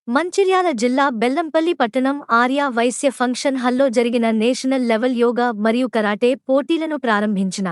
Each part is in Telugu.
మంచిర్యాల జిల్లా బెల్లంపల్లి పట్టణం ఆర్య వైశ్య ఫంక్షన్ హాల్లో జరిగిన నేషనల్ లెవెల్ యోగా మరియు కరాటే పోటీలను ప్రారంభించిన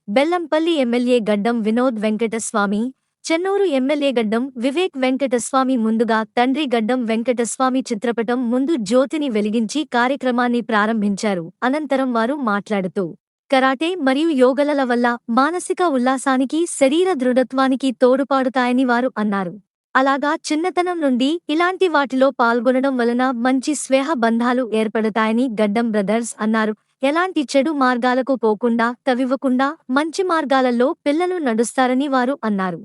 బెల్లంపల్లి ఎమ్మెల్యే గడ్డం వినోద్ వెంకటస్వామి, చెన్నూరు ఎమ్మెల్యే గడ్డం వివేక్ వెంకటస్వామి ముందుగా తండ్రి గడ్డం వెంకటస్వామి చిత్రపటం ముందు జ్యోతిని వెలిగించి కార్యక్రమాన్ని ప్రారంభించారు. అనంతరం వారు మాట్లాడుతూ కరాటే మరియు యోగలల వల్ల మానసిక ఉల్లాసానికి, శరీర దృఢత్వానికి తోడ్పడతాయని వారు అన్నారు. అలాగా చిన్నతనం నుండి ఇలాంటి వాటిలో పాల్గొనడం వలన మంచి స్నేహ బంధాలు ఏర్పడతాయని గడ్డం బ్రదర్స్ అన్నారు. ఎలాంటి చెడు మార్గాలకు పోకుండా, తవివ్వకుండా మంచి మార్గాలలో పిల్లలు నడుస్తారని వారు అన్నారు.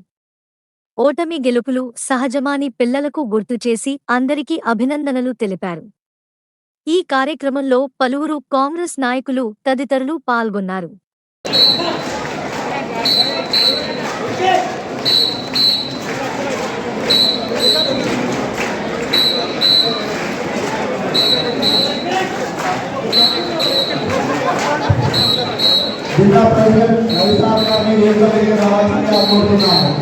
ఓటమి గెలుపులు సహజమని పిల్లలకు గుర్తుచేసి అందరికీ అభినందనలు తెలిపారు. ఈ కార్యక్రమంలో పలువురు కాంగ్రెస్ నాయకులు తదితరులు పాల్గొన్నారు. జిల్లా ప్రెసిడెంట్ రవిసార్ గారిని వేదిక మీదకి రావాల్సిందిగా కోరుతున్నాము.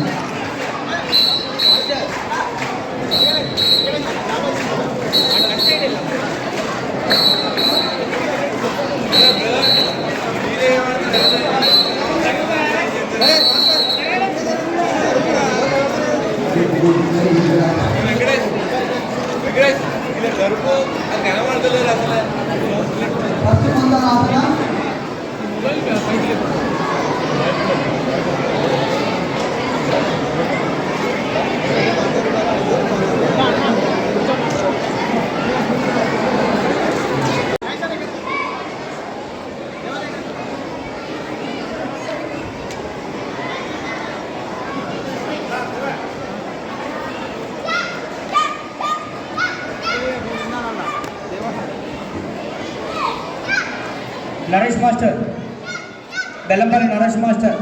Naresh master, Bellampalli Naresh master.